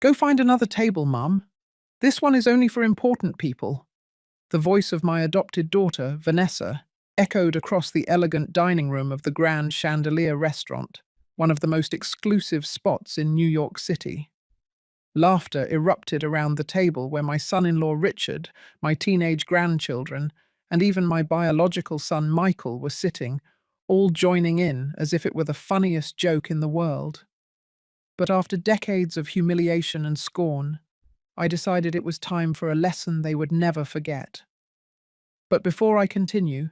Go find another table, Mum. This one is only for important people. The voice of my adopted daughter, Vanessa, echoed across the elegant dining room of the Grand Chandelier restaurant, one of the most exclusive spots in New York City. Laughter erupted around the table where my son-in-law Richard, my teenage grandchildren, and even my biological son Michael were sitting, all joining in as if it were the funniest joke in the world. But after decades of humiliation and scorn, I decided it was time for a lesson they would never forget. But before I continue,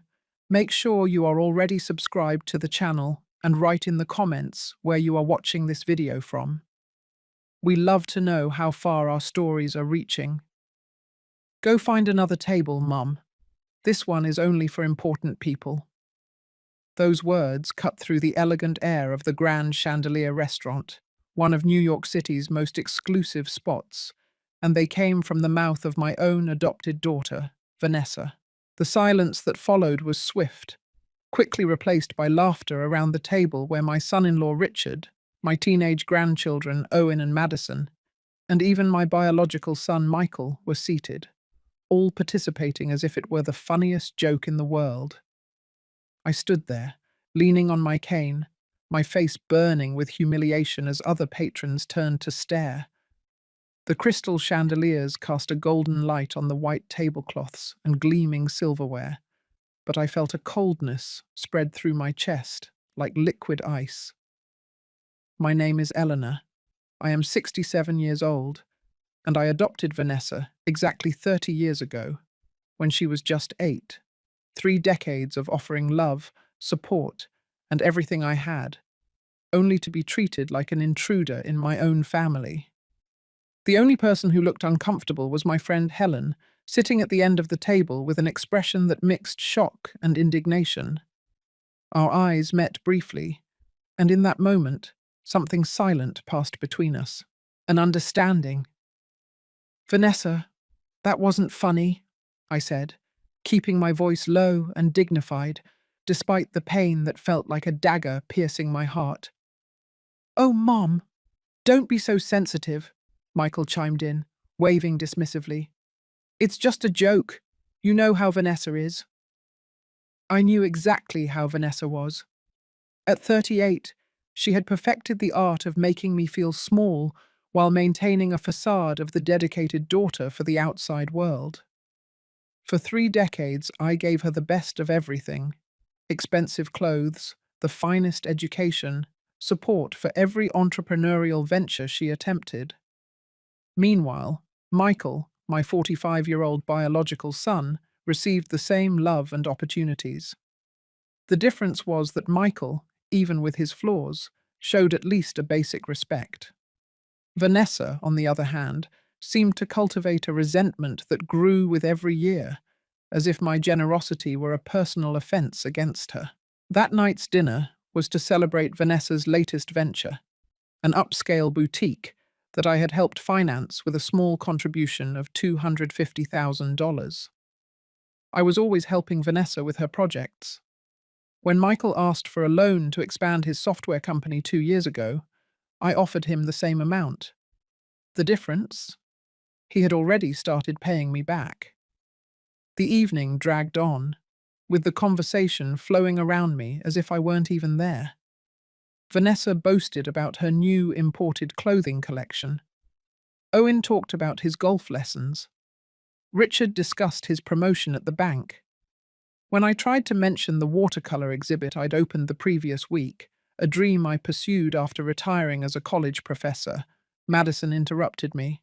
make sure you are already subscribed to the channel and write in the comments where you are watching this video from. We love to know how far our stories are reaching. Go find another table, Mum. This one is only for important people. Those words cut through the elegant air of the Grand Chandelier restaurant, one of New York City's most exclusive spots, and they came from the mouth of my own adopted daughter, Vanessa. The silence that followed was swift, quickly replaced by laughter around the table where my son-in-law Richard, my teenage grandchildren Owen and Madison, and even my biological son Michael were seated, all participating as if it were the funniest joke in the world. I stood there, leaning on my cane, my face burning with humiliation as other patrons turned to stare. The crystal chandeliers cast a golden light on the white tablecloths and gleaming silverware, but I felt a coldness spread through my chest, like liquid ice. My name is Eleanor. I am 67 years old, and I adopted Vanessa exactly 30 years ago, when she was just 8. 3 decades of offering love, support, and everything I had, only to be treated like an intruder in my own family. The only person who looked uncomfortable was my friend Helen, sitting at the end of the table with an expression that mixed shock and indignation. Our eyes met briefly, and in that moment, something silent passed between us. An understanding. "Vanessa, that wasn't funny," I said, keeping my voice low and dignified, despite the pain that felt like a dagger piercing my heart. "Oh, Mom, don't be so sensitive," Michael chimed in, waving dismissively. "It's just a joke. You know how Vanessa is." I knew exactly how Vanessa was. At 38, she had perfected the art of making me feel small while maintaining a facade of the dedicated daughter for the outside world. For 3 decades, I gave her the best of everything: expensive clothes, the finest education, support for every entrepreneurial venture she attempted. Meanwhile, Michael, my 45-year-old biological son, received the same love and opportunities. The difference was that Michael, even with his flaws, showed at least a basic respect. Vanessa, on the other hand, seemed to cultivate a resentment that grew with every year, as if my generosity were a personal offense against her. That night's dinner was to celebrate Vanessa's latest venture, an upscale boutique that I had helped finance with a small contribution of $250,000. I was always helping Vanessa with her projects. When Michael asked for a loan to expand his software company 2 years ago, I offered him the same amount. The difference? He had already started paying me back. The evening dragged on, with the conversation flowing around me as if I weren't even there. Vanessa boasted about her new imported clothing collection. Owen talked about his golf lessons. Richard discussed his promotion at the bank. When I tried to mention the watercolor exhibit I'd opened the previous week, a dream I pursued after retiring as a college professor, Madison interrupted me.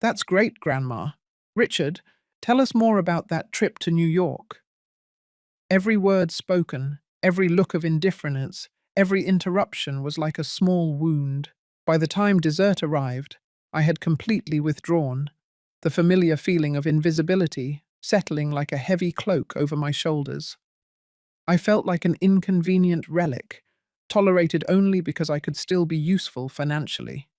"That's great, Grandma. Richard, tell us more about that trip to New York." Every word spoken, every look of indifference, every interruption was like a small wound. By the time dessert arrived, I had completely withdrawn, the familiar feeling of invisibility settling like a heavy cloak over my shoulders. I felt like an inconvenient relic, tolerated only because I could still be useful financially.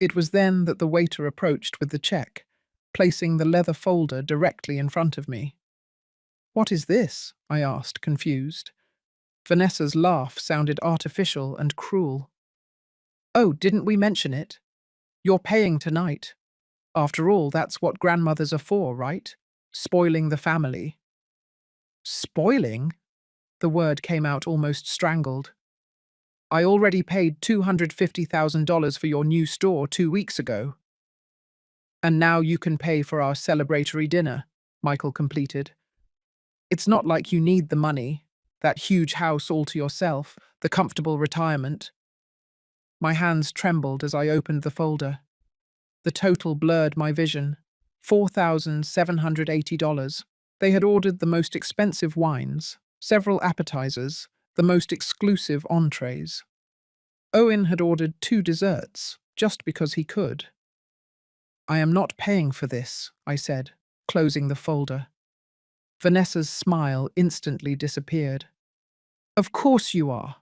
It was then that the waiter approached with the check, placing the leather folder directly in front of me. "What is this?" I asked, confused. Vanessa's laugh sounded artificial and cruel. "Oh, didn't we mention it? You're paying tonight. After all, that's what grandmothers are for, right? Spoiling the family. Spoiling? The word came out almost strangled. I already paid $250,000 for your new store 2 weeks ago. And now you can pay for our celebratory dinner, Michael completed. It's not like you need the money, that huge house all to yourself, the comfortable retirement. My hands trembled as I opened the folder. The total blurred my vision. $4,780. They had ordered the most expensive wines, several appetizers, the most exclusive entrees. Owen had ordered 2 desserts, just because he could. I am not paying for this, I said, closing the folder. Vanessa's smile instantly disappeared. Of course you are.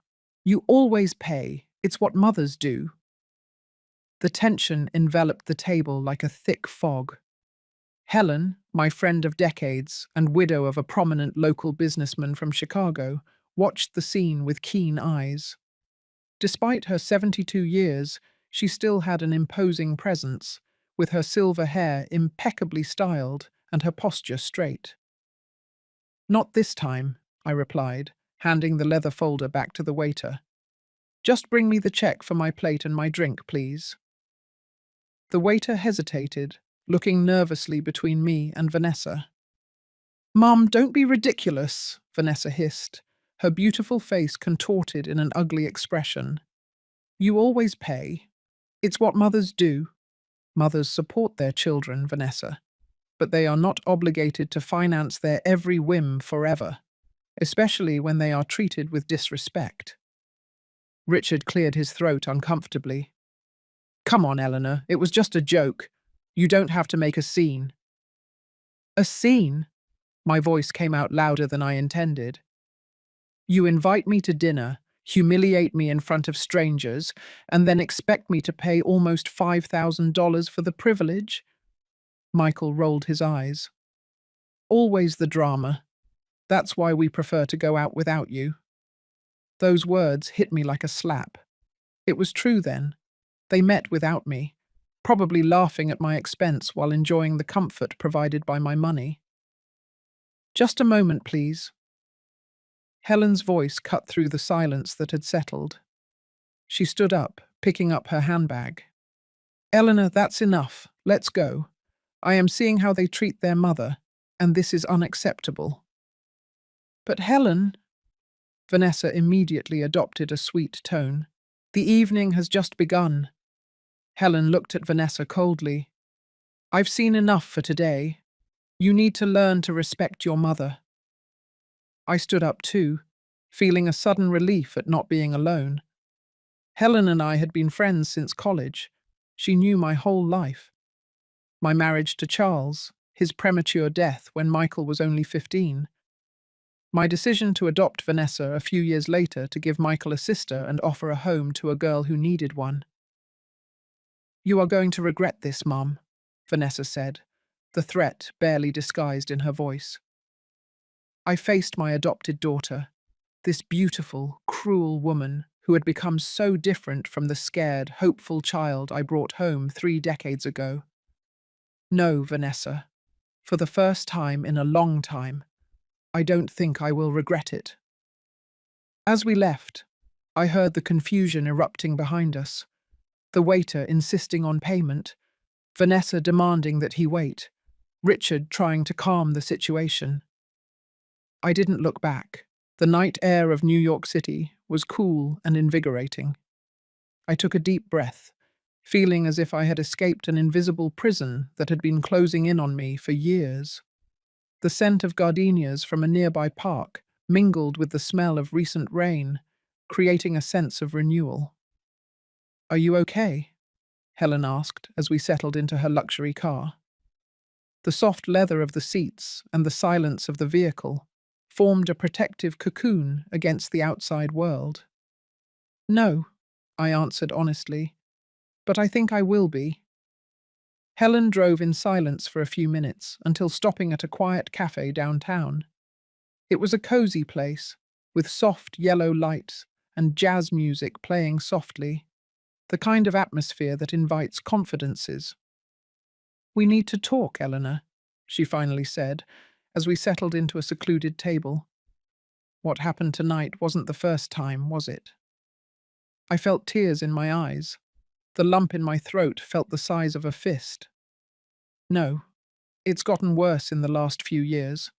You always pay. It's what mothers do. The tension enveloped the table like a thick fog. Helen, my friend of decades and widow of a prominent local businessman from Chicago, watched the scene with keen eyes. Despite her 72 years, she still had an imposing presence, with her silver hair impeccably styled and her posture straight. Not this time, I replied, handing the leather folder back to the waiter. Just bring me the check for my plate and my drink, please. The waiter hesitated, looking nervously between me and Vanessa. Mom, don't be ridiculous, Vanessa hissed, her beautiful face contorted in an ugly expression. You always pay. It's what mothers do. Mothers support their children, Vanessa, but they are not obligated to finance their every whim forever, especially when they are treated with disrespect. Richard cleared his throat uncomfortably. Come on, Eleanor, it was just a joke. You don't have to make a scene. A scene? My voice came out louder than I intended. You invite me to dinner, humiliate me in front of strangers, and then expect me to pay almost $5,000 for the privilege? Michael rolled his eyes. Always the drama. That's why we prefer to go out without you. Those words hit me like a slap. It was true then. They met without me, probably laughing at my expense while enjoying the comfort provided by my money. Just a moment, please. Helen's voice cut through the silence that had settled. She stood up, picking up her handbag. Eleanor, that's enough. Let's go. I am seeing how they treat their mother, and this is unacceptable. But Helen... Vanessa immediately adopted a sweet tone. The evening has just begun. Helen looked at Vanessa coldly. I've seen enough for today. You need to learn to respect your mother. I stood up too, feeling a sudden relief at not being alone. Helen and I had been friends since college. She knew my whole life. My marriage to Charles, his premature death when Michael was only 15. My decision to adopt Vanessa a few years later to give Michael a sister and offer a home to a girl who needed one. You are going to regret this, Mom, Vanessa said, the threat barely disguised in her voice. I faced my adopted daughter, this beautiful, cruel woman who had become so different from the scared, hopeful child I brought home 3 decades ago. No, Vanessa, for the first time in a long time, I don't think I will regret it. As we left, I heard the confusion erupting behind us. The waiter insisting on payment, Vanessa demanding that he wait, Richard trying to calm the situation. I didn't look back. The night air of New York City was cool and invigorating. I took a deep breath, feeling as if I had escaped an invisible prison that had been closing in on me for years. The scent of gardenias from a nearby park mingled with the smell of recent rain, creating a sense of renewal. Are you okay? Helen asked as we settled into her luxury car. The soft leather of the seats and the silence of the vehicle formed a protective cocoon against the outside world. No, I answered honestly, but I think I will be. Helen drove in silence for a few minutes until stopping at a quiet cafe downtown. It was a cozy place, with soft yellow lights and jazz music playing softly. the kind of atmosphere that invites confidences. "We need to talk, Eleanor," she finally said, as we settled into a secluded table. What happened tonight wasn't the first time, was it? I felt tears in my eyes. The lump in my throat felt the size of a fist. No, it's gotten worse in the last few years.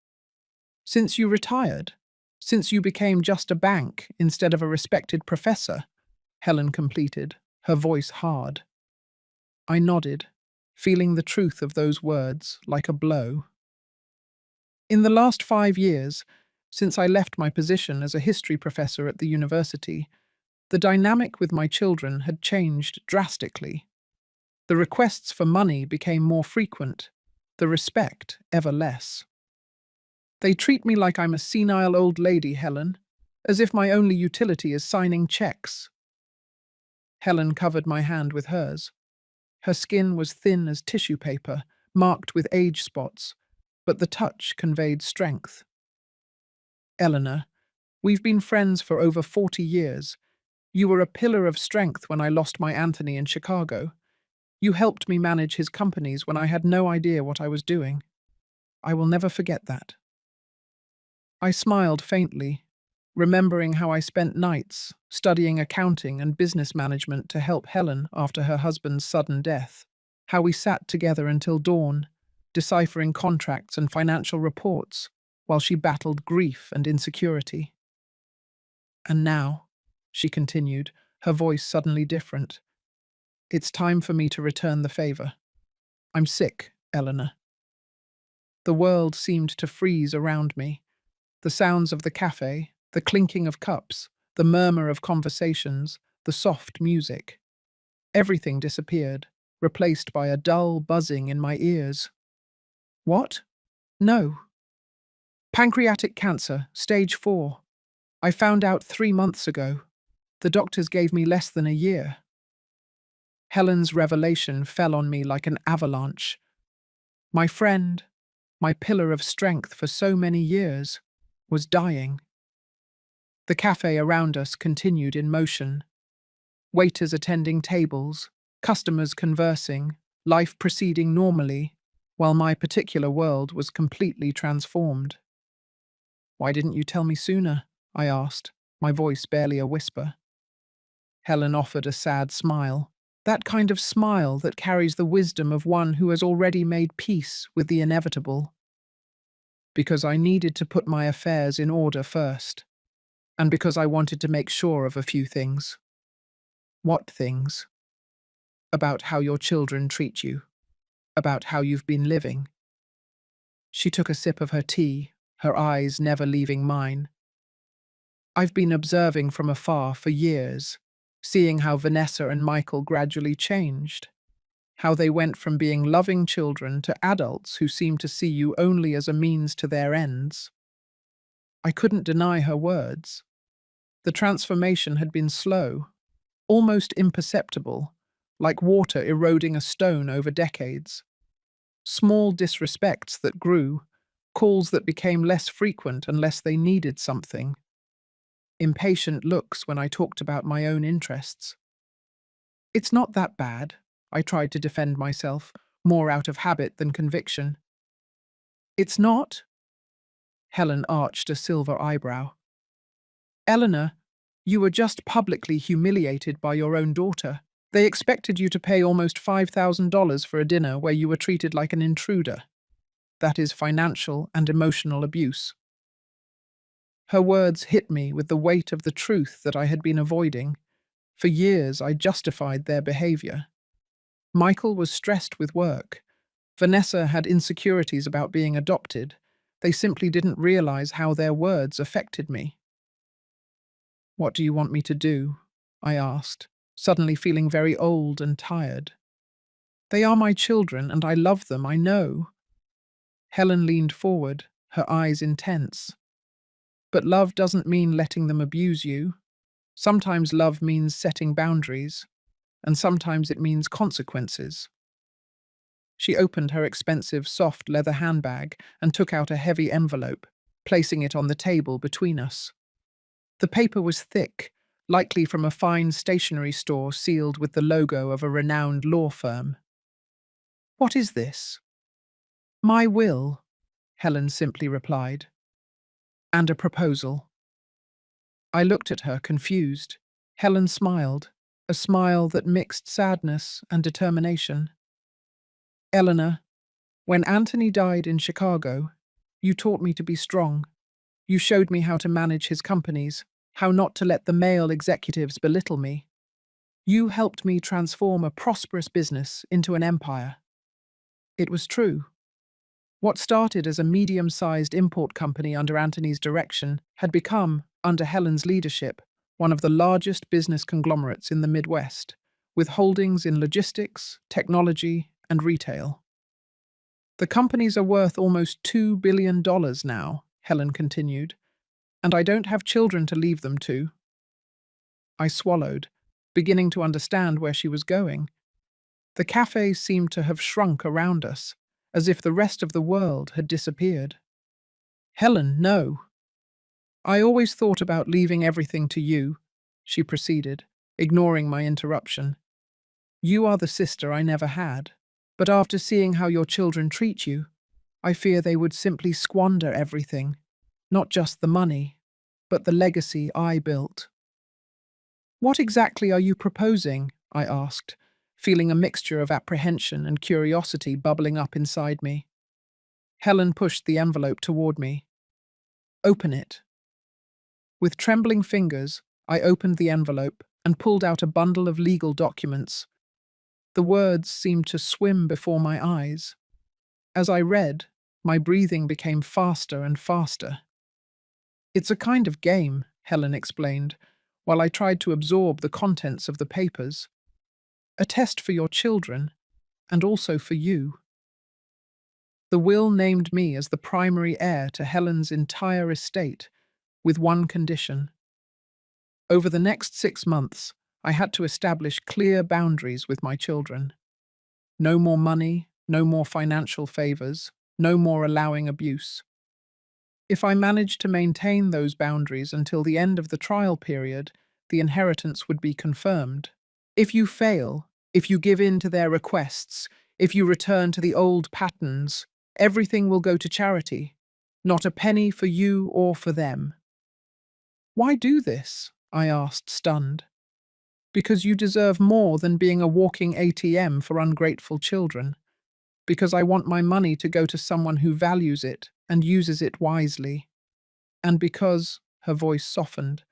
Since you retired, since you became just a bank instead of a respected professor, Helen completed, her voice hard. I nodded, feeling the truth of those words like a blow. In the last 5 years, since I left my position as a history professor at the university, the dynamic with my children had changed drastically. The requests for money became more frequent, the respect ever less. They treat me like I'm a senile old lady, Helen, as if my only utility is signing checks. Helen covered my hand with hers. Her skin was thin as tissue paper, marked with age spots, but the touch conveyed strength. "Eleanor, we've been friends for over 40 years. You were a pillar of strength when I lost my Anthony in Chicago. You helped me manage his companies when I had no idea what I was doing. I will never forget that." I smiled faintly, remembering how I spent nights studying accounting and business management to help Helen after her husband's sudden death, how we sat together until dawn, deciphering contracts and financial reports while she battled grief and insecurity. "And now," she continued, her voice suddenly different, "it's time for me to return the favor. I'm sick, Eleanor." The world seemed to freeze around me. The sounds of the cafe, the clinking of cups, the murmur of conversations, the soft music. Everything disappeared, replaced by a dull buzzing in my ears. "What?" "No. Pancreatic cancer, stage 4. I found out 3 months ago. The doctors gave me less than a year." Helen's revelation fell on me like an avalanche. My friend, my pillar of strength for so many years, was dying. The cafe around us continued in motion. Waiters attending tables, customers conversing, life proceeding normally, while my particular world was completely transformed. "Why didn't you tell me sooner?" I asked, my voice barely a whisper. Helen offered a sad smile, that kind of smile that carries the wisdom of one who has already made peace with the inevitable. "Because I needed to put my affairs in order first, and because I wanted to make sure of a few things." "What things?" "About how your children treat you, about how you've been living." She took a sip of her tea, her eyes never leaving mine. "I've been observing from afar for years, seeing how Vanessa and Michael gradually changed, how they went from being loving children to adults who seem to see you only as a means to their ends." I couldn't deny her words. The transformation had been slow, almost imperceptible, like water eroding a stone over decades. Small disrespects that grew, calls that became less frequent unless they needed something. Impatient looks when I talked about my own interests. "It's not that bad," I tried to defend myself, more out of habit than conviction. "It's not?" Helen arched a silver eyebrow. "Eleanor, you were just publicly humiliated by your own daughter. They expected you to pay almost $5,000 for a dinner where you were treated like an intruder. That is financial and emotional abuse." Her words hit me with the weight of the truth that I had been avoiding. For years, I justified their behavior. Michael was stressed with work. Vanessa had insecurities about being adopted. They simply didn't realize how their words affected me. "What do you want me to do?" I asked, suddenly feeling very old and tired. "They are my children, and I love them, I know." Helen leaned forward, her eyes intense. "But love doesn't mean letting them abuse you. Sometimes love means setting boundaries, and sometimes it means consequences." She opened her expensive, soft leather handbag and took out a heavy envelope, placing it on the table between us. The paper was thick, likely from a fine stationery store sealed with the logo of a renowned law firm. What is this? My will, Helen simply replied. And a proposal. I looked at her, confused. Helen smiled, a smile that mixed sadness and determination. Eleanor, when Anthony died in Chicago, you taught me to be strong. You showed me how to manage his companies, how not to let the male executives belittle me. You helped me transform a prosperous business into an empire. It was true. What started as a medium-sized import company under Anthony's direction had become, under Helen's leadership, one of the largest business conglomerates in the Midwest, with holdings in logistics, technology, and retail. The companies are worth almost $2 billion now, Helen continued, and I don't have children to leave them to. I swallowed, beginning to understand where she was going. The cafe seemed to have shrunk around us, as if the rest of the world had disappeared. Helen, no. I always thought about leaving everything to you, she proceeded, ignoring my interruption. You are the sister I never had, but after seeing how your children treat you, I fear they would simply squander everything, not just the money, but the legacy I built. What exactly are you proposing? I asked, feeling a mixture of apprehension and curiosity bubbling up inside me. Helen pushed the envelope toward me. Open it. With trembling fingers, I opened the envelope and pulled out a bundle of legal documents. The words seemed to swim before my eyes. As I read, my breathing became faster and faster. It's a kind of game, Helen explained, while I tried to absorb the contents of the papers. A test for your children, and also for you. The will named me as the primary heir to Helen's entire estate, with one condition. Over the next 6 months, I had to establish clear boundaries with my children. No more money, no more financial favors, no more allowing abuse. If I managed to maintain those boundaries until the end of the trial period, the inheritance would be confirmed. If you fail, if you give in to their requests, if you return to the old patterns, everything will go to charity, not a penny for you or for them. Why do this? I asked, stunned. Because you deserve more than being a walking ATM for ungrateful children. Because I want my money to go to someone who values it and uses it wisely. And because, her voice softened,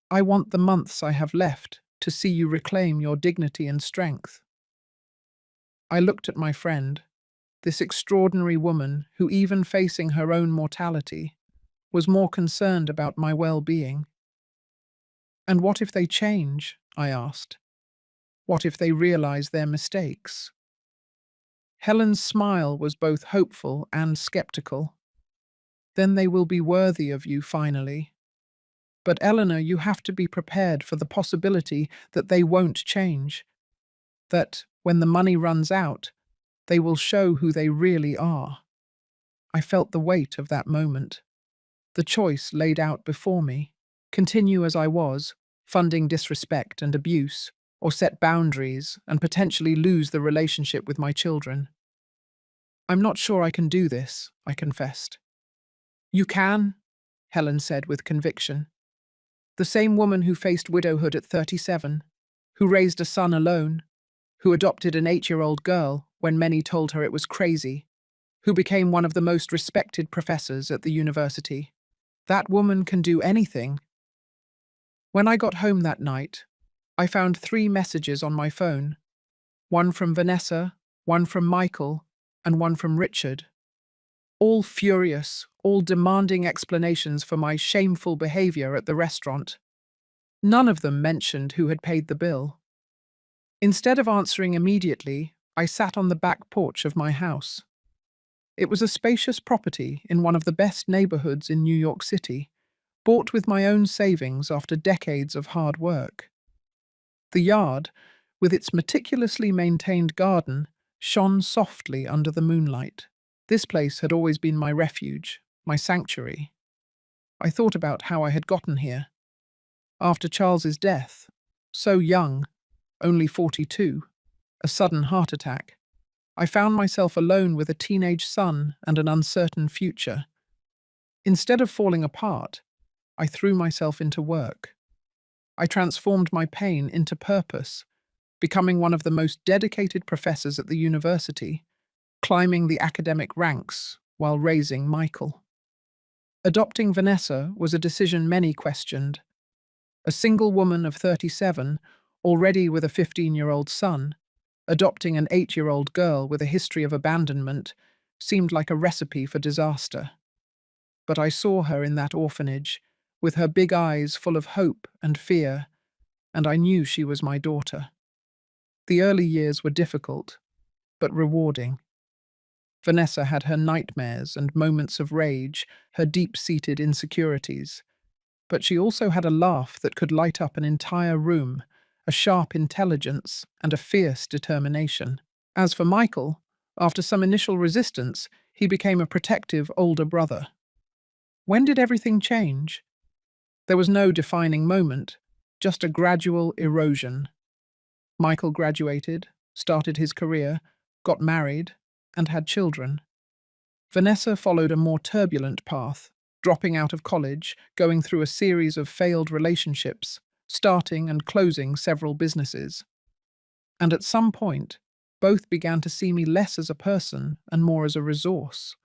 I want the months I have left to see you reclaim your dignity and strength. I looked at my friend, this extraordinary woman who, even facing her own mortality, was more concerned about my well-being. And what if they change? I asked. What if they realize their mistakes? Helen's smile was both hopeful and skeptical. Then they will be worthy of you finally. But Eleanor, you have to be prepared for the possibility that they won't change. That, when the money runs out, they will show who they really are. I felt the weight of that moment. The choice laid out before me. Continue as I was, funding disrespect and abuse, or set boundaries and potentially lose the relationship with my children. I'm not sure I can do this, I confessed. You can, Helen said with conviction. The same woman who faced widowhood at 37, who raised a son alone, who adopted an 8-year-old girl when many told her it was crazy, who became one of the most respected professors at the university. That woman can do anything. When I got home that night, I found 3 messages on my phone. One from Vanessa, one from Michael, and one from Richard. All furious, all demanding explanations for my shameful behavior at the restaurant. None of them mentioned who had paid the bill. Instead of answering immediately, I sat on the back porch of my house. It was a spacious property in one of the best neighborhoods in New York City, bought with my own savings after decades of hard work. The yard, with its meticulously maintained garden, shone softly under the moonlight. This place had always been my refuge, my sanctuary. I thought about how I had gotten here. After Charles's death, so young, only 42, a sudden heart attack, I found myself alone with a teenage son and an uncertain future. Instead of falling apart, I threw myself into work. I transformed my pain into purpose, becoming one of the most dedicated professors at the university, climbing the academic ranks while raising Michael. Adopting Vanessa was a decision many questioned. A single woman of 37, already with a 15-year-old son, adopting an 8-year-old girl with a history of abandonment seemed like a recipe for disaster. But I saw her in that orphanage, with her big eyes full of hope and fear, and I knew she was my daughter. The early years were difficult, but rewarding. Vanessa had her nightmares and moments of rage, her deep-seated insecurities. But she also had a laugh that could light up an entire room, a sharp intelligence, and a fierce determination. As for Michael, after some initial resistance, he became a protective older brother. When did everything change? There was no defining moment, just a gradual erosion. Michael graduated, started his career, got married, and had children. Vanessa followed a more turbulent path, dropping out of college, going through a series of failed relationships, starting and closing several businesses. And at some point, both began to see me less as a person and more as a resource.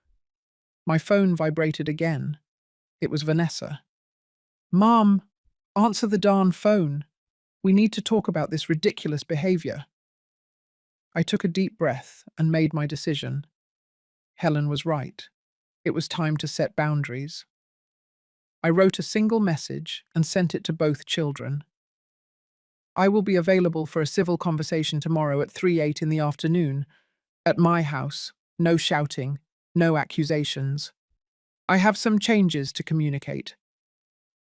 My phone vibrated again. It was Vanessa. "Mom, answer the darn phone. We need to talk about this ridiculous behavior." I took a deep breath and made my decision. Helen was right. It was time to set boundaries. I wrote a single message and sent it to both children. "I will be available for a civil conversation tomorrow at 3:08 in the afternoon. At my house. No shouting. No accusations. I have some changes to communicate."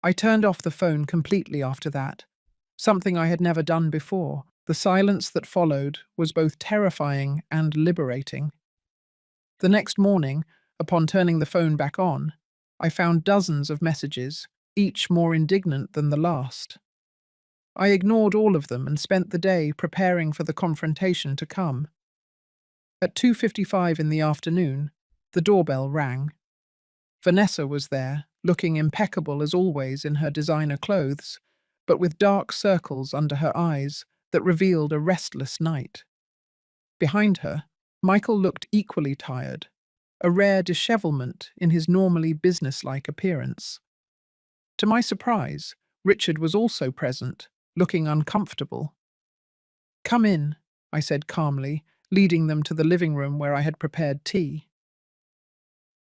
I turned off the phone completely after that, something I had never done before. The silence that followed was both terrifying and liberating. The next morning, upon turning the phone back on, I found dozens of messages, each more indignant than the last. I ignored all of them and spent the day preparing for the confrontation to come. At 2:55 in the afternoon, the doorbell rang. Vanessa was there, looking impeccable as always in her designer clothes, but with dark circles under her eyes that revealed a restless night. Behind her, Michael looked equally tired, a rare dishevelment in his normally businesslike appearance. To my surprise, Richard was also present, looking uncomfortable. "Come in," I said calmly, leading them to the living room where I had prepared tea.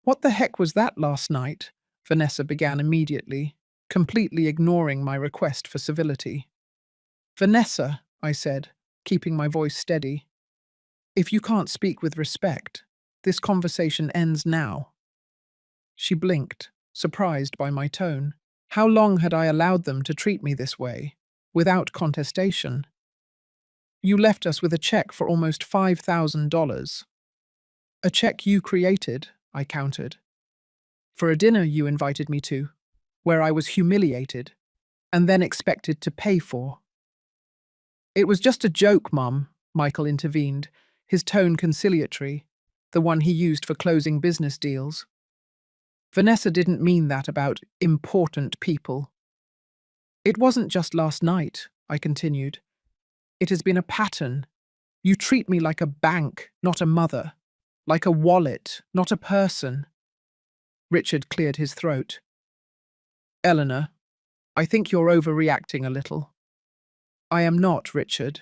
"What the heck was that last night?" Vanessa began immediately, completely ignoring my request for civility. "Vanessa," I said, keeping my voice steady, "if you can't speak with respect, this conversation ends now." She blinked, surprised by my tone. How long had I allowed them to treat me this way, without contestation? "You left us with a check for almost $5,000. "A check you created," I countered. "For a dinner you invited me to, where I was humiliated, and then expected to pay for." "It was just a joke, Mum," Michael intervened, his tone conciliatory, the one he used for closing business deals. "Vanessa didn't mean that about important people." "It wasn't just last night," I continued. "It has been a pattern. You treat me like a bank, not a mother. Like a wallet, not a person." Richard cleared his throat. "Eleanor, I think you're overreacting a little." "I am not, Richard,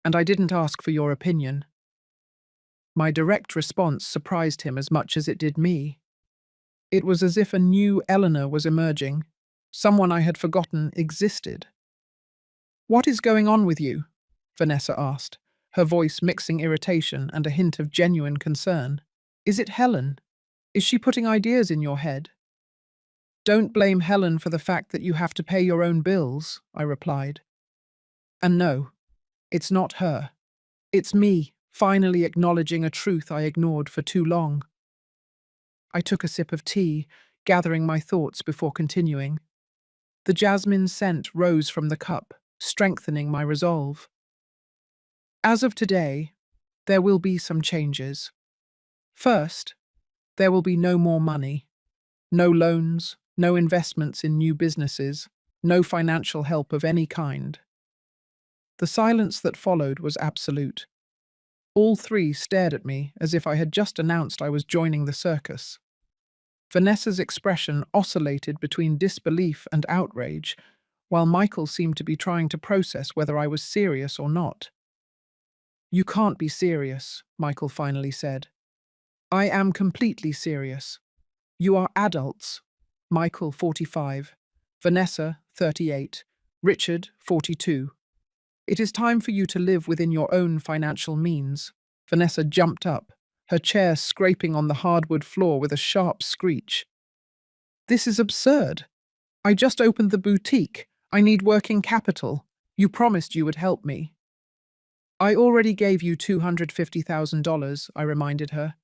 and I didn't ask for your opinion." My direct response surprised him as much as it did me. It was as if a new Eleanor was emerging, someone I had forgotten existed. "What is going on with you?" Vanessa asked, her voice mixing irritation and a hint of genuine concern. "Is it Helen? Is she putting ideas in your head?" "Don't blame Helen for the fact that you have to pay your own bills," I replied. "And no, it's not her. It's me, finally acknowledging a truth I ignored for too long." I took a sip of tea, gathering my thoughts before continuing. The jasmine scent rose from the cup, strengthening my resolve. As of today, there will be some changes. First, there will be no more money, no loans, no investments in new businesses, no financial help of any kind. The silence that followed was absolute. All three stared at me as if I had just announced I was joining the circus. Vanessa's expression oscillated between disbelief and outrage, while Michael seemed to be trying to process whether I was serious or not. "You can't be serious," Michael finally said. "I am completely serious. You are adults. Michael, 45. Vanessa, 38. Richard, 42. It is time for you to live within your own financial means." Vanessa jumped up, her chair scraping on the hardwood floor with a sharp screech. "This is absurd. I just opened the boutique. I need working capital. You promised you would help me." "I already gave you $250,000, I reminded her.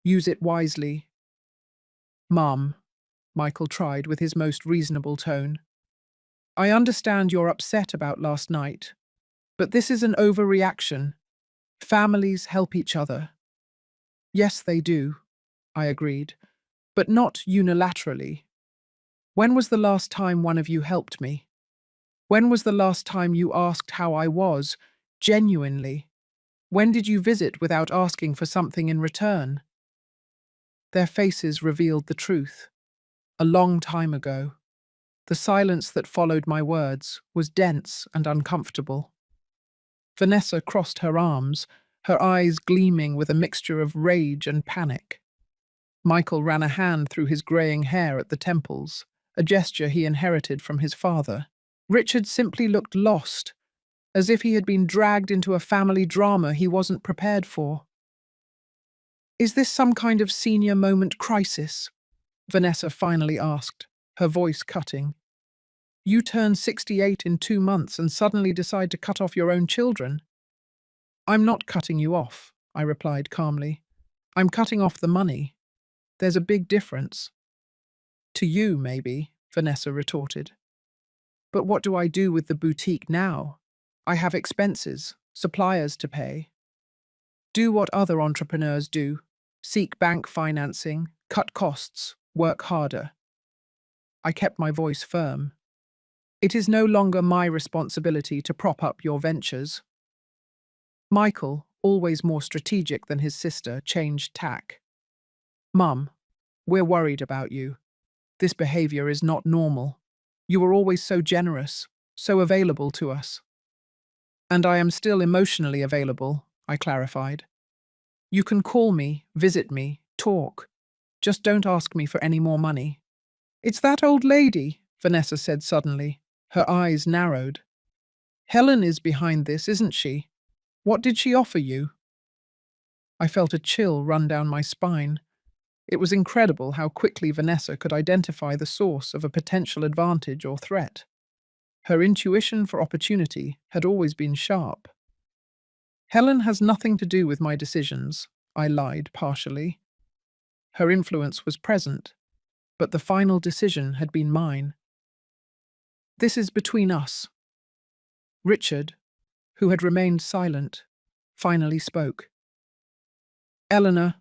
"Use it wisely." "Mum," Michael tried with his most reasonable tone. "I understand you're upset about last night, but this is an overreaction. Families help each other." "Yes, they do," I agreed, "but not unilaterally. When was the last time one of you helped me? When was the last time you asked how I was, genuinely? When did you visit without asking for something in return?" Their faces revealed the truth. A long time ago. The silence that followed my words was dense and uncomfortable. Vanessa crossed her arms, her eyes gleaming with a mixture of rage and panic. Michael ran a hand through his greying hair at the temples, a gesture he inherited from his father. Richard simply looked lost, as if he had been dragged into a family drama he wasn't prepared for. "Is this some kind of senior moment crisis?" Vanessa finally asked, her voice cutting. "You turn 68 in 2 months and suddenly decide to cut off your own children." "I'm not cutting you off," I replied calmly. "I'm cutting off the money. There's a big difference." "To you, maybe," Vanessa retorted. "But what do I do with the boutique now? I have expenses, suppliers to pay." "Do what other entrepreneurs do. Seek bank financing, cut costs, work harder." I kept my voice firm. "It is no longer my responsibility to prop up your ventures." Michael, always more strategic than his sister, changed tack. "Mum, we're worried about you. This behavior is not normal. You were always so generous, so available to us." "And I am still emotionally available," I clarified. "You can call me, visit me, talk. Just don't ask me for any more money." "It's that old lady," Vanessa said suddenly. Her eyes narrowed. "Helen is behind this, isn't she? What did she offer you?" I felt a chill run down my spine. It was incredible how quickly Vanessa could identify the source of a potential advantage or threat. Her intuition for opportunity had always been sharp. "Helen has nothing to do with my decisions," I lied partially. Her influence was present, but the final decision had been mine. "This is between us." Richard, who had remained silent, finally spoke. "Eleanor,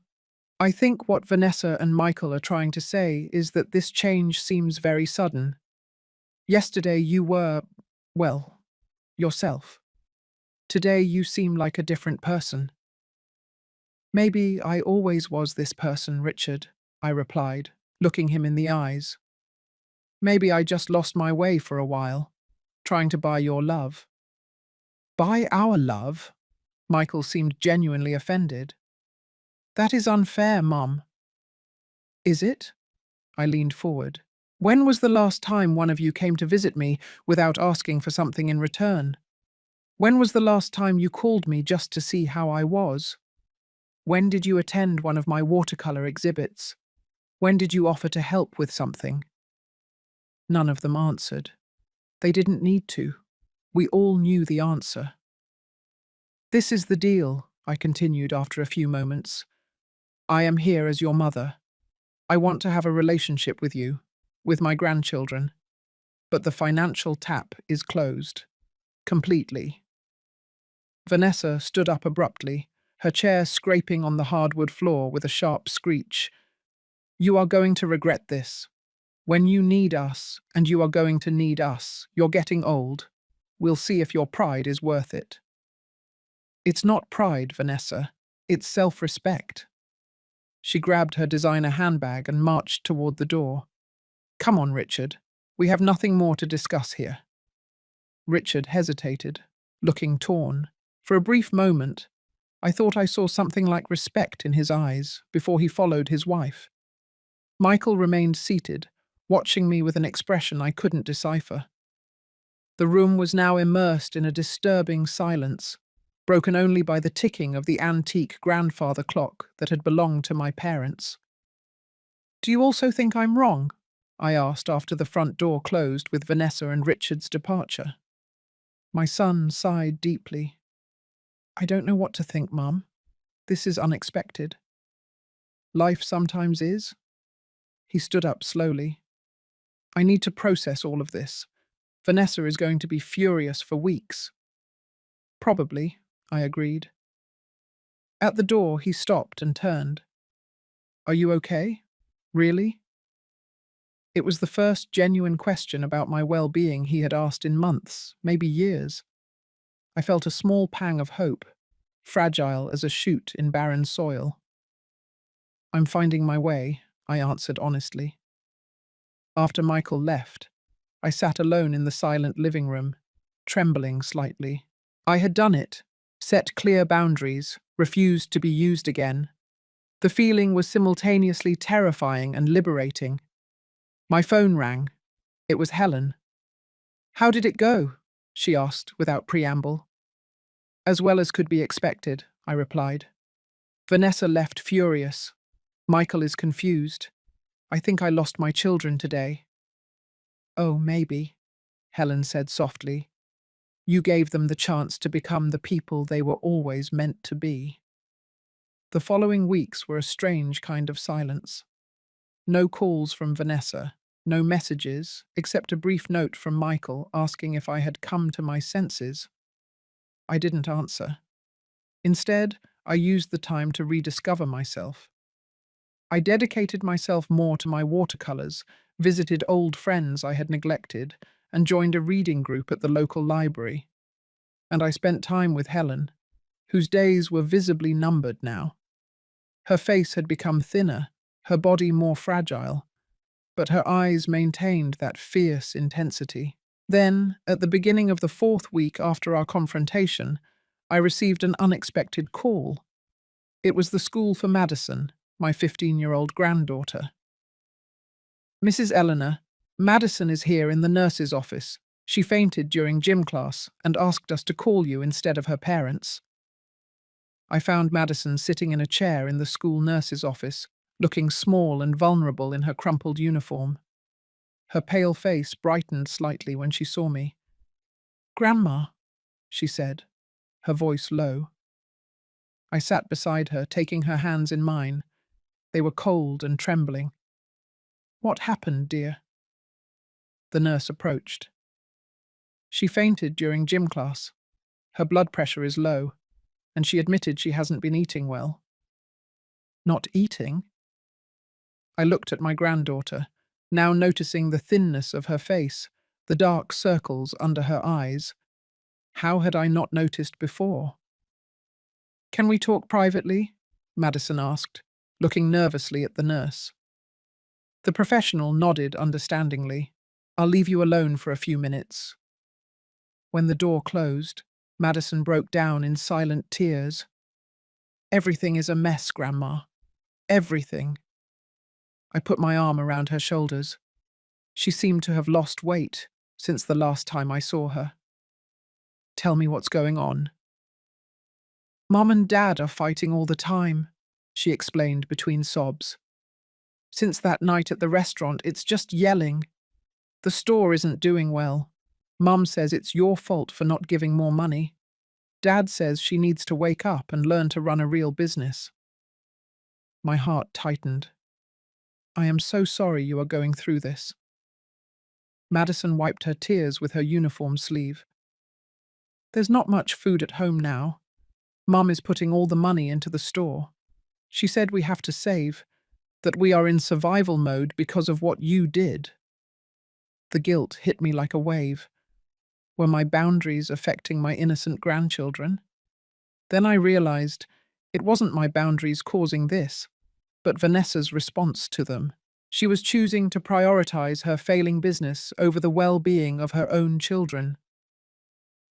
I think what Vanessa and Michael are trying to say is that this change seems very sudden. Yesterday you were, well, yourself. Today you seem like a different person." "Maybe I always was this person, Richard," I replied, looking him in the eyes. "Maybe I just lost my way for a while, trying to buy your love." "Buy our love?" Michael seemed genuinely offended. "That is unfair, Mum." "Is it?" I leaned forward. "When was the last time one of you came to visit me without asking for something in return? When was the last time you called me just to see how I was? When did you attend one of my watercolor exhibits? When did you offer to help with something?" None of them answered. They didn't need to. We all knew the answer. "This is the deal," I continued after a few moments. "I am here as your mother. I want to have a relationship with you, with my grandchildren. but the financial tap is closed. Completely. Vanessa stood up abruptly, her chair scraping on the hardwood floor with a sharp screech. You are going to regret this. When you need us, and you are going to need us, you're getting old. We'll see if your pride is worth it. It's not pride, Vanessa. It's self-respect. She grabbed her designer handbag and marched toward the door. Come on, Richard. We have nothing more to discuss here. Richard hesitated, looking torn. For a brief moment, I thought I saw something like respect in his eyes before he followed his wife. Michael remained seated, watching me with an expression I couldn't decipher. The room was now immersed in a disturbing silence, broken only by the ticking of the antique grandfather clock that had belonged to my parents. Do you also think I'm wrong? I asked after the front door closed with Vanessa and Richard's departure. My son sighed deeply. I don't know what to think, Mum. This is unexpected. Life sometimes is. He stood up slowly. I need to process all of this. Vanessa is going to be furious for weeks. Probably, I agreed. At the door, he stopped and turned. Are you okay? Really? It was the first genuine question about my well-being he had asked in months, maybe years. I felt a small pang of hope, fragile as a shoot in barren soil. I'm finding my way, I answered honestly. After Michael left, I sat alone in the silent living room, trembling slightly. I had done it, set clear boundaries, refused to be used again. The feeling was simultaneously terrifying and liberating. My phone rang. It was Helen. How did it go? She asked without preamble. As well as could be expected, I replied. Vanessa left furious. Michael is confused. I think I lost my children today. Oh, maybe, Helen said softly. You gave them the chance to become the people they were always meant to be. The following weeks were a strange kind of silence. No calls from Vanessa, no messages, except a brief note from Michael asking if I had come to my senses. I didn't answer. Instead, I used the time to rediscover myself. I dedicated myself more to my watercolors, visited old friends I had neglected, and joined a reading group at the local library. And I spent time with Helen, whose days were visibly numbered now. Her face had become thinner, her body more fragile, but her eyes maintained that fierce intensity. Then, at the beginning of the 4th week after our confrontation, I received an unexpected call. It was the school for Madison, my 15-year-old granddaughter. Mrs. Eleanor, Madison is here in the nurse's office. She fainted during gym class and asked us to call you instead of her parents. I found Madison sitting in a chair in the school nurse's office, looking small and vulnerable in her crumpled uniform. Her pale face brightened slightly when she saw me. Grandma, she said, her voice low. I sat beside her, taking her hands in mine. They were cold and trembling. What happened, dear? The nurse approached. She fainted during gym class. Her blood pressure is low, and she admitted she hasn't been eating well. Not eating? I looked at my granddaughter, now noticing the thinness of her face, the dark circles under her eyes. How had I not noticed before? Can we talk privately? Madison asked, looking nervously at the nurse. The professional nodded understandingly. I'll leave you alone for a few minutes. When the door closed, Madison broke down in silent tears. Everything is a mess, Grandma. Everything. I put my arm around her shoulders. She seemed to have lost weight since the last time I saw her. Tell me what's going on. Mom and Dad are fighting all the time, she explained between sobs. Since that night at the restaurant, it's just yelling. The store isn't doing well. Mum says it's your fault for not giving more money. Dad says she needs to wake up and learn to run a real business. My heart tightened. I am so sorry you are going through this. Madison wiped her tears with her uniform sleeve. There's not much food at home now. Mum is putting all the money into the store. She said we have to save, that we are in survival mode because of what you did. The guilt hit me like a wave. Were my boundaries affecting my innocent grandchildren? Then I realized it wasn't my boundaries causing this, but Vanessa's response to them. She was choosing to prioritize her failing business over the well-being of her own children.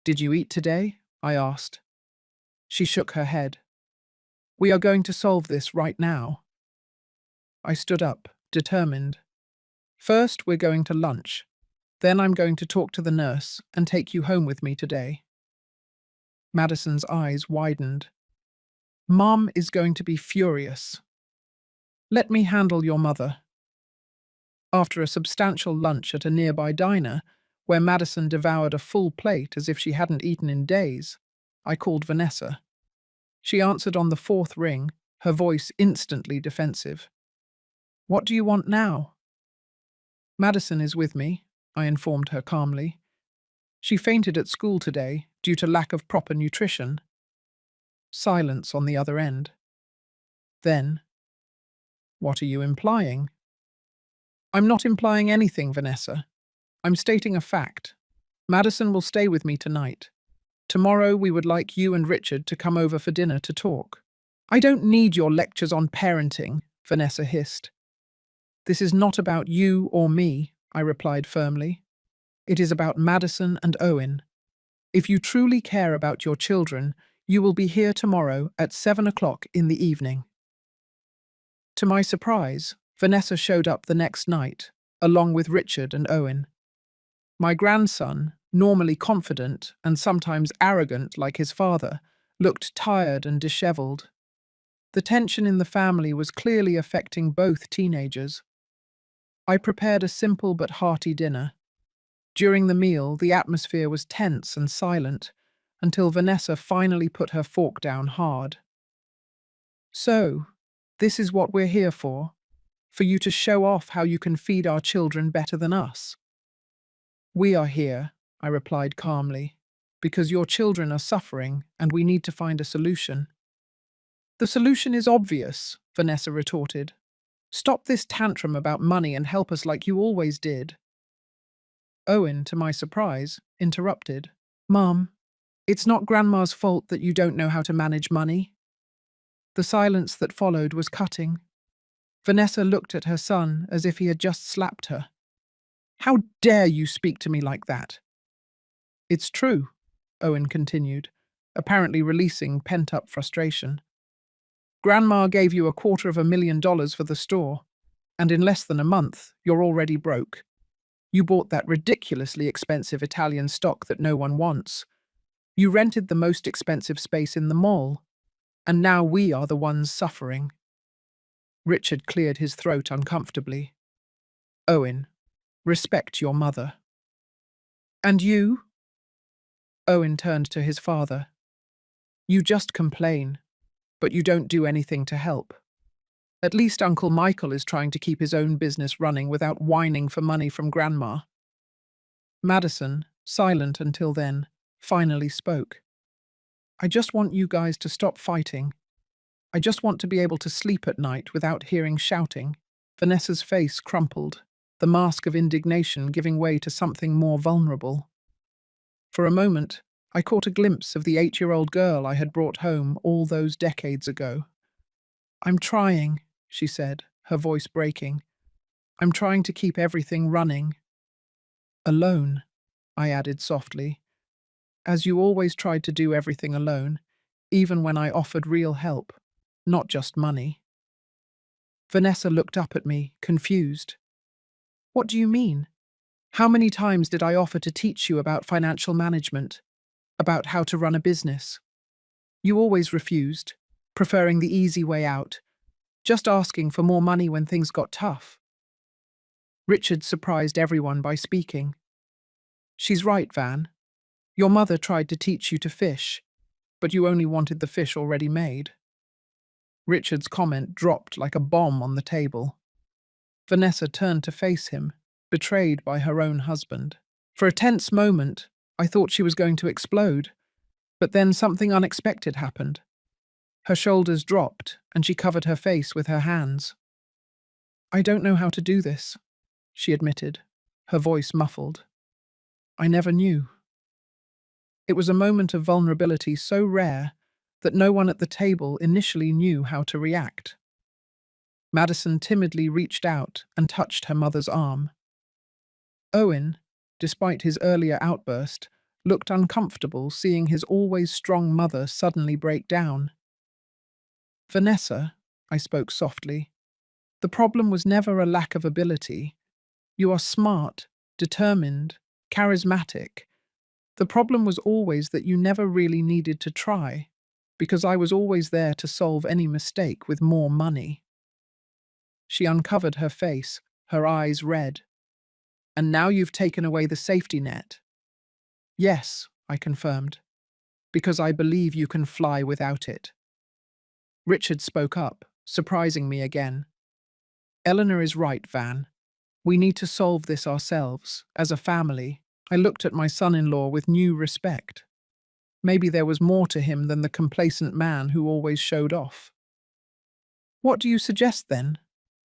Did you eat today? I asked. She shook her head. We are going to solve this right now. I stood up, determined. First, we're going to lunch. Then I'm going to talk to the nurse and take you home with me today. Madison's eyes widened. Mom is going to be furious. Let me handle your mother. After a substantial lunch at a nearby diner, where Madison devoured a full plate as if she hadn't eaten in days, I called Vanessa. She answered on the fourth ring, her voice instantly defensive. What do you want now? Madison is with me, I informed her calmly. She fainted at school today due to lack of proper nutrition. Silence on the other end. Then, what are you implying? I'm not implying anything, Vanessa. I'm stating a fact. Madison will stay with me tonight. Tomorrow we would like you and Richard to come over for dinner to talk. I don't need your lectures on parenting, Vanessa hissed. This is not about you or me, I replied firmly. It is about Madison and Owen. If you truly care about your children, you will be here tomorrow at 7 o'clock in the evening. To my surprise, Vanessa showed up the next night, along with Richard and Owen. My grandson, normally confident and sometimes arrogant like his father, looked tired and disheveled. The tension in the family was clearly affecting both teenagers. I prepared a simple but hearty dinner. During the meal, the atmosphere was tense and silent, until Vanessa finally put her fork down hard. So, this is what we're here for you to show off how you can feed our children better than us. We are here, I replied calmly, because your children are suffering and we need to find a solution. The solution is obvious, Vanessa retorted. Stop this tantrum about money and help us like you always did. Owen, to my surprise, interrupted. Mom, it's not Grandma's fault that you don't know how to manage money. The silence that followed was cutting. Vanessa looked at her son as if he had just slapped her. How dare you speak to me like that? It's true, Owen continued, apparently releasing pent-up frustration. Grandma gave you $250,000 for the store, and in less than a month, you're already broke. You bought that ridiculously expensive Italian stock that no one wants. You rented the most expensive space in the mall, and now we are the ones suffering. Richard cleared his throat uncomfortably. Owen, respect your mother. And you? Owen turned to his father. You just complain, but you don't do anything to help. At least Uncle Michael is trying to keep his own business running without whining for money from Grandma. Madison, silent until then, finally spoke. I just want you guys to stop fighting. I just want to be able to sleep at night without hearing shouting. Vanessa's face crumpled, the mask of indignation giving way to something more vulnerable. For a moment, I caught a glimpse of the 8-year-old girl I had brought home all those decades ago. I'm trying, she said, her voice breaking. I'm trying to keep everything running. Alone, I added softly, as you always tried to do everything alone, even when I offered real help, not just money. Vanessa looked up at me, confused. What do you mean? How many times did I offer to teach you about financial management, about how to run a business? You always refused, preferring the easy way out, just asking for more money when things got tough. Richard surprised everyone by speaking. She's right, Van. Your mother tried to teach you to fish, but you only wanted the fish already made. Richard's comment dropped like a bomb on the table. Vanessa turned to face him, betrayed by her own husband. For a tense moment, I thought she was going to explode, but then something unexpected happened. Her shoulders dropped, and she covered her face with her hands. "I don't know how to do this," she admitted, her voice muffled. "I never knew." It was a moment of vulnerability so rare that no one at the table initially knew how to react. Madison timidly reached out and touched her mother's arm. Owen, despite his earlier outburst, looked uncomfortable seeing his always strong mother suddenly break down. "Vanessa," I spoke softly, "the problem was never a lack of ability. You are smart, determined, charismatic. The problem was always that you never really needed to try, because I was always there to solve any mistake with more money." She uncovered her face, her eyes red. "And now you've taken away the safety net." "Yes," I confirmed, "because I believe you can fly without it." Richard spoke up, surprising me again. "Eleanor is right, Van. We need to solve this ourselves, as a family." I looked at my son-in-law with new respect. Maybe there was more to him than the complacent man who always showed off. "What do you suggest, then?"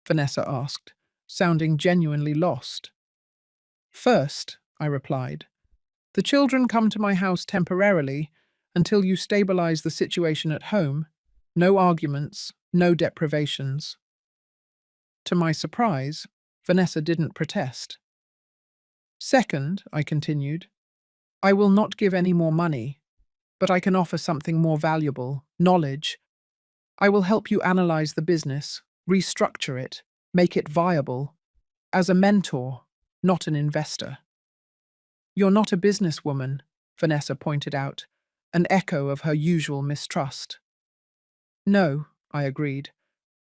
Vanessa asked, sounding genuinely lost. "First," I replied, "the children come to my house temporarily until you stabilize the situation at home. No arguments, no deprivations." To my surprise, Vanessa didn't protest. "Second," I continued, "I will not give any more money, but I can offer something more valuable, knowledge. I will help you analyze the business, restructure it, make it viable, as a mentor, not an investor." "You're not a businesswoman," Vanessa pointed out, an echo of her usual mistrust. "No," I agreed,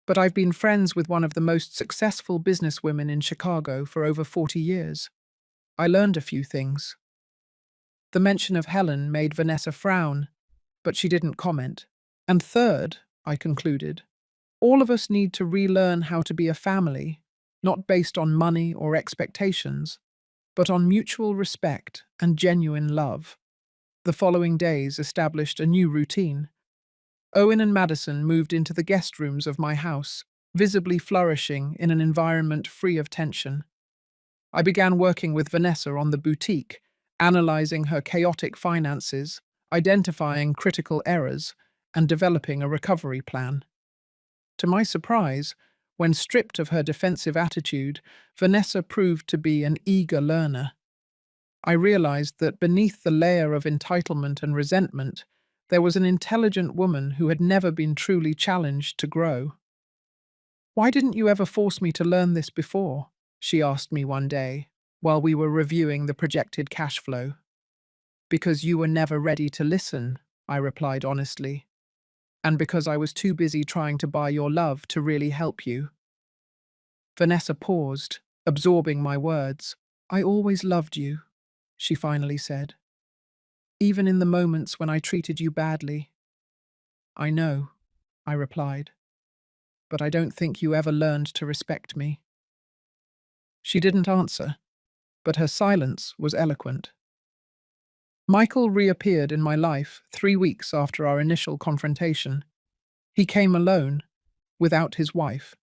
"but I've been friends with one of the most successful businesswomen in Chicago for over 40 years. I learned a few things." The mention of Helen made Vanessa frown, but she didn't comment. "And third," I concluded, "all of us need to relearn how to be a family, not based on money or expectations, but on mutual respect and genuine love." The following days established a new routine. Owen and Madison moved into the guest rooms of my house, visibly flourishing in an environment free of tension. I began working with Vanessa on the boutique, analyzing her chaotic finances, identifying critical errors, and developing a recovery plan. To my surprise, when stripped of her defensive attitude, Vanessa proved to be an eager learner. I realized that beneath the layer of entitlement and resentment, there was an intelligent woman who had never been truly challenged to grow. "Why didn't you ever force me to learn this before?" she asked me one day, while we were reviewing the projected cash flow. "Because you were never ready to listen," I replied honestly. "And because I was too busy trying to buy your love to really help you." Vanessa paused, absorbing my words. "I always loved you," she finally said. "Even in the moments when I treated you badly." "I know," I replied, "but I don't think you ever learned to respect me." She didn't answer, but her silence was eloquent. Michael reappeared in my life 3 weeks after our initial confrontation. He came alone, without his wife,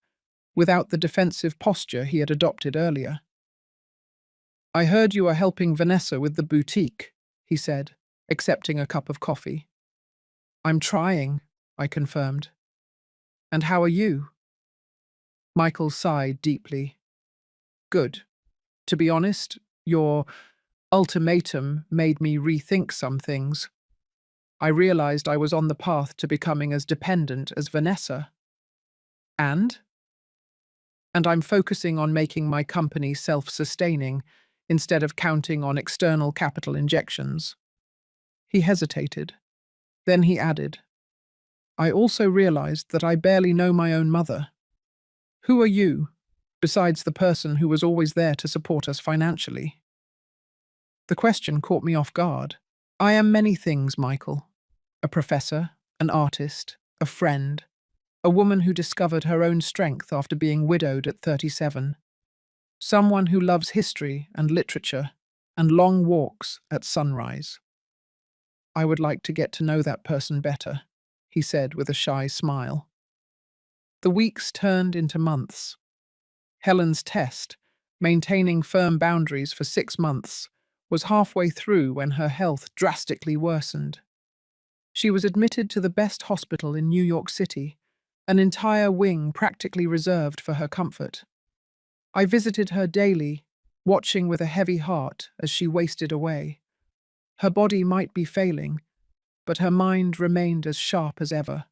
without the defensive posture he had adopted earlier. "I heard you are helping Vanessa with the boutique," he said, accepting a cup of coffee. "I'm trying," I confirmed. "And how are you?" Michael sighed deeply. "Good. To be honest, your ultimatum made me rethink some things. I realized I was on the path to becoming as dependent as Vanessa. And? And I'm focusing on making my company self-sustaining instead of counting on external capital injections." He hesitated. Then he added, "I also realized that I barely know my own mother. Who are you, besides the person who was always there to support us financially?" The question caught me off guard. "I am many things, Michael. A professor, an artist, a friend, a woman who discovered her own strength after being widowed at 37. Someone who loves history and literature and long walks at sunrise. I would like to get to know that person better, he said with a shy smile. The weeks turned into months. Helen's test, maintaining firm boundaries for 6 months, was halfway through when her health drastically worsened. She was admitted to the best hospital in New York City, an entire wing practically reserved for her comfort. I visited her daily, watching with a heavy heart as she wasted away. Her body might be failing, but her mind remained as sharp as ever.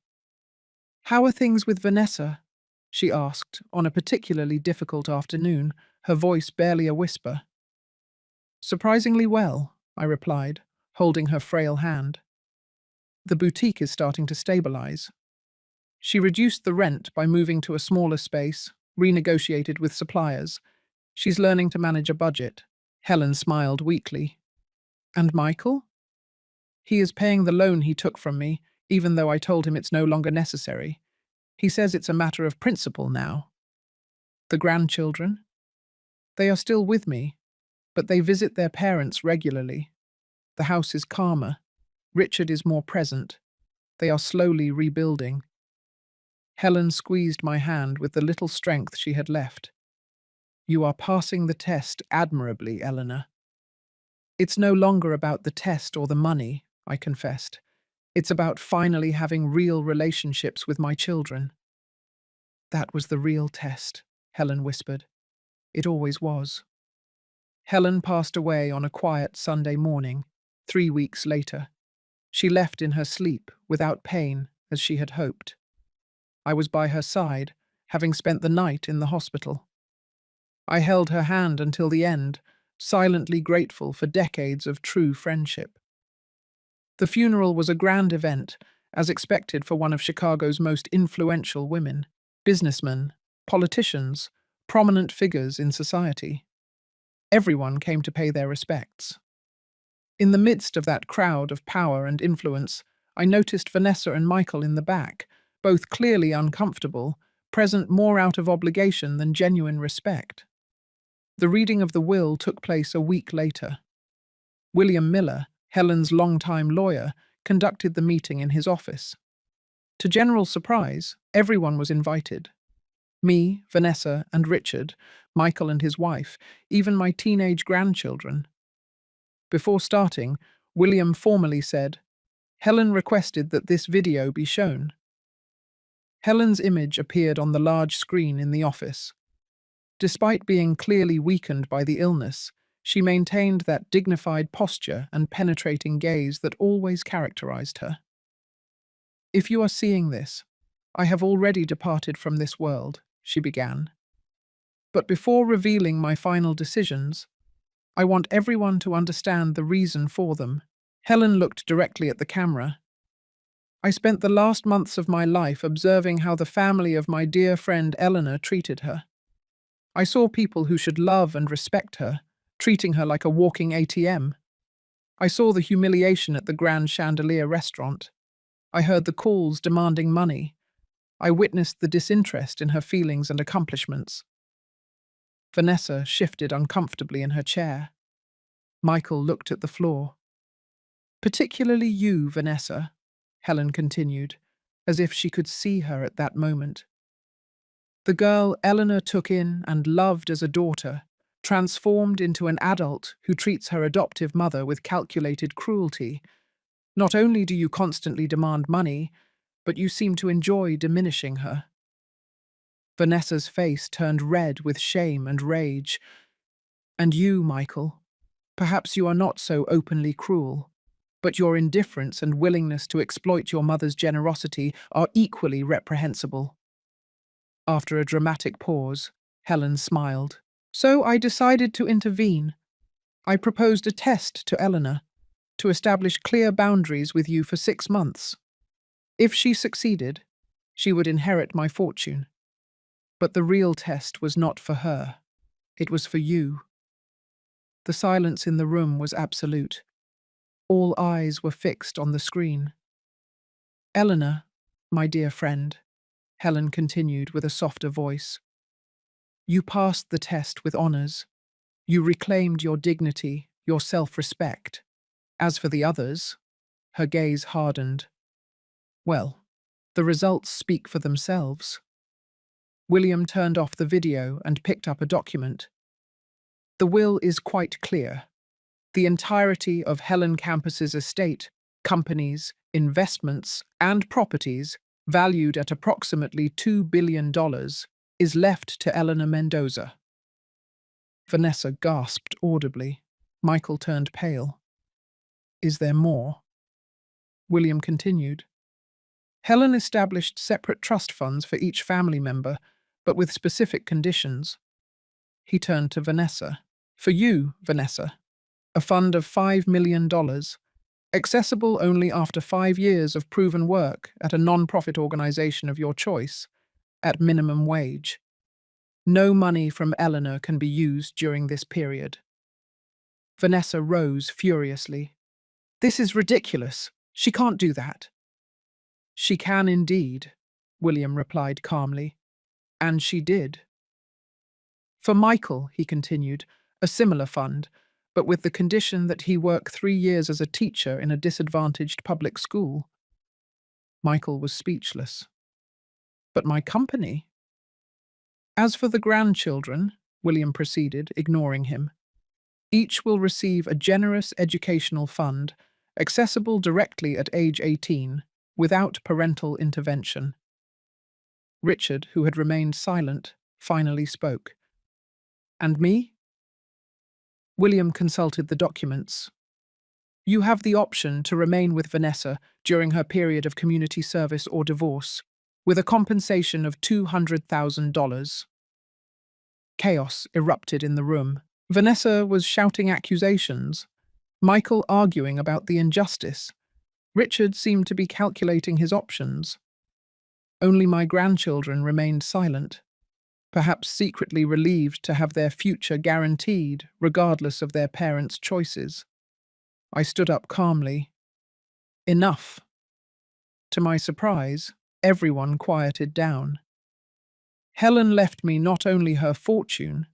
"How are things with Vanessa?" she asked on a particularly difficult afternoon, her voice barely a whisper. "Surprisingly well," I replied, holding her frail hand. "The boutique is starting to stabilize." She reduced the rent by moving to a smaller space, renegotiated with suppliers. She's learning to manage a budget. Helen smiled weakly. "And Michael?" "He is paying the loan he took from me, even though I told him it's no longer necessary. He says it's a matter of principle now." "The grandchildren?" "They are still with me, but they visit their parents regularly. The house is calmer. Richard is more present. They are slowly rebuilding." Helen squeezed my hand with the little strength she had left. "You are passing the test admirably, Eleanor." "It's no longer about the test or the money," I confessed. "It's about finally having real relationships with my children." "That was the real test," Helen whispered. "It always was." Helen passed away on a quiet Sunday morning, 3 weeks later. She left in her sleep, without pain, as she had hoped. I was by her side, having spent the night in the hospital. I held her hand until the end, silently grateful for decades of true friendship. The funeral was a grand event, as expected for one of Chicago's most influential women: businessmen, politicians, prominent figures in society. Everyone came to pay their respects. In the midst of that crowd of power and influence, I noticed Vanessa and Michael in the back, both clearly uncomfortable, present more out of obligation than genuine respect. The reading of the will took place a week later. William Miller, Helen's longtime lawyer, conducted the meeting in his office. To general surprise, everyone was invited. Me, Vanessa, and Richard, Michael and his wife, even my teenage grandchildren. Before starting, William formally said, "Helen requested that this video be shown." Helen's image appeared on the large screen in the office. Despite being clearly weakened by the illness, she maintained that dignified posture and penetrating gaze that always characterized her. "If you are seeing this, I have already departed from this world," she began. "But before revealing my final decisions, I want everyone to understand the reason for them." Helen looked directly at the camera. "I spent the last months of my life observing how the family of my dear friend Eleanor treated her. I saw people who should love and respect her, treating her like a walking ATM. I saw the humiliation at the Grand Chandelier restaurant. I heard the calls demanding money. I witnessed the disinterest in her feelings and accomplishments." Vanessa shifted uncomfortably in her chair. Michael looked at the floor. "Particularly you, Vanessa," Helen continued, as if she could see her at that moment. "The girl Eleanor took in and loved as a daughter, transformed into an adult who treats her adoptive mother with calculated cruelty. Not only do you constantly demand money, but you seem to enjoy diminishing her." Vanessa's face turned red with shame and rage. "And you, Michael, perhaps you are not so openly cruel, but your indifference and willingness to exploit your mother's generosity are equally reprehensible." After a dramatic pause, Helen smiled. "So I decided to intervene. I proposed a test to Eleanor, to establish clear boundaries with you for 6 months. If she succeeded, she would inherit my fortune. But the real test was not for her. It was for you." The silence in the room was absolute. All eyes were fixed on the screen. "Eleanor, my dear friend," Helen continued with a softer voice, You passed the test with honors. You reclaimed your dignity, your self-respect. As for the others, her gaze hardened. Well, the results speak for themselves. William turned off the video and picked up a document. The will is quite clear. The entirety of Helen Campus's estate, companies, investments, and properties, valued at approximately $2 billion, is left to Eleanor Mendoza. Vanessa gasped audibly. Michael turned pale. Is there more? William continued. Helen established separate trust funds for each family member, but with specific conditions. He turned to Vanessa. For you, Vanessa, a fund of $5 million, accessible only after 5 years of proven work at a non-profit organization of your choice, at minimum wage. No money from Eleanor can be used during this period. Vanessa rose furiously. This is ridiculous. She can't do that. She can indeed, William replied calmly. And she did. For Michael, he continued, a similar fund, but with the condition that he work 3 years as a teacher in a disadvantaged public school. Michael was speechless. But my company? As for the grandchildren, William proceeded, ignoring him, each will receive a generous educational fund, accessible directly at age 18, without parental intervention. Richard, who had remained silent, finally spoke. And me? William consulted the documents. You have the option to remain with Vanessa during her period of community service or divorce, with a compensation of $200,000. Chaos erupted in the room. Vanessa was shouting accusations, Michael arguing about the injustice. Richard seemed to be calculating his options. Only my grandchildren remained silent, perhaps secretly relieved to have their future guaranteed, regardless of their parents' choices. I stood up calmly. Enough. To my surprise, everyone quieted down. Helen left me not only her fortune,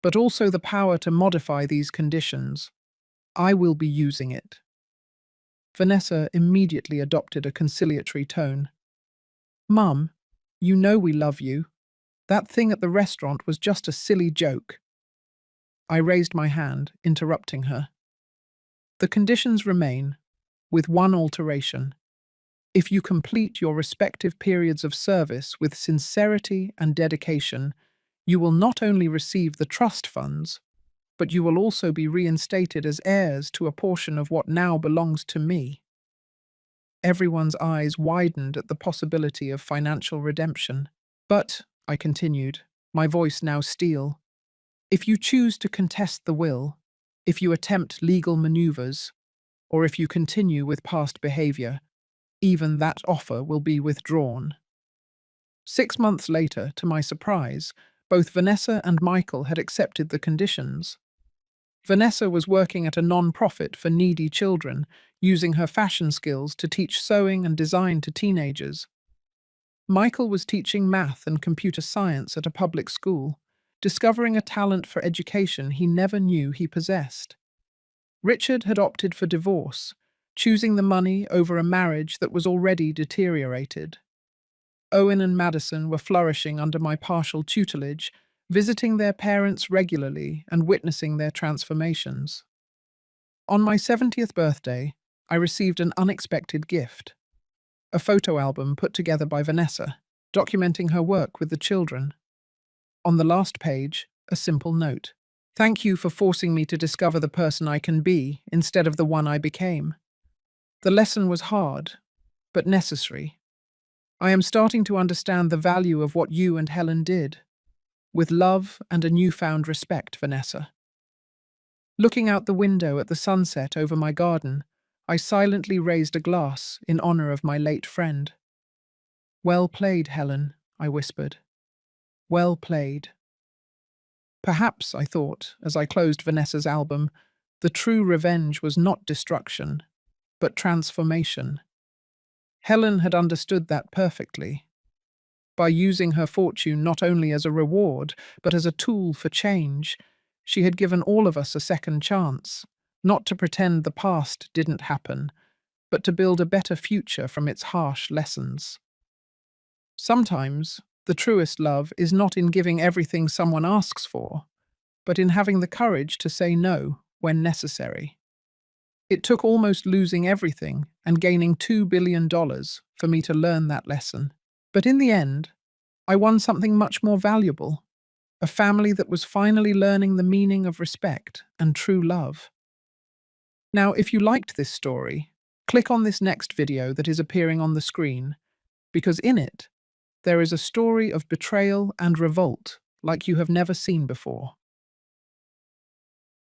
but also the power to modify these conditions. I will be using it. Vanessa immediately adopted a conciliatory tone. Mum, you know we love you. That thing at the restaurant was just a silly joke. I raised my hand, interrupting her. The conditions remain, with one alteration. If you complete your respective periods of service with sincerity and dedication, you will not only receive the trust funds, but you will also be reinstated as heirs to a portion of what now belongs to me. Everyone's eyes widened at the possibility of financial redemption. But, I continued, my voice now steel, if you choose to contest the will, if you attempt legal maneuvers, or if you continue with past behavior, even that offer will be withdrawn. 6 months later, to my surprise, both Vanessa and Michael had accepted the conditions. Vanessa was working at a non-profit for needy children, using her fashion skills to teach sewing and design to teenagers. Michael was teaching math and computer science at a public school, discovering a talent for education he never knew he possessed. Richard had opted for divorce, choosing the money over a marriage that was already deteriorated. Owen and Madison were flourishing under my partial tutelage, visiting their parents regularly and witnessing their transformations. On my 70th birthday, I received an unexpected gift. A photo album put together by Vanessa, documenting her work with the children. On the last page, a simple note. Thank you for forcing me to discover the person I can be instead of the one I became. The lesson was hard, but necessary. I am starting to understand the value of what you and Helen did. With love and a newfound respect, Vanessa. Looking out the window at the sunset over my garden, I silently raised a glass in honor of my late friend. Well played, Helen, I whispered. Well played. Perhaps, I thought, as I closed Vanessa's album, the true revenge was not destruction, but transformation. Helen had understood that perfectly. by using her fortune not only as a reward, but as a tool for change. She had given all of us a second chance, not to pretend the past didn't happen, but to build a better future from its harsh lessons. Sometimes, the truest love is not in giving everything someone asks for, but in having the courage to say no when necessary. It took almost losing everything and gaining $2 billion for me to learn that lesson. But in the end, I won something much more valuable, a family that was finally learning the meaning of respect and true love. Now, if you liked this story, click on this next video that is appearing on the screen, because in it, there is a story of betrayal and revolt like you have never seen before.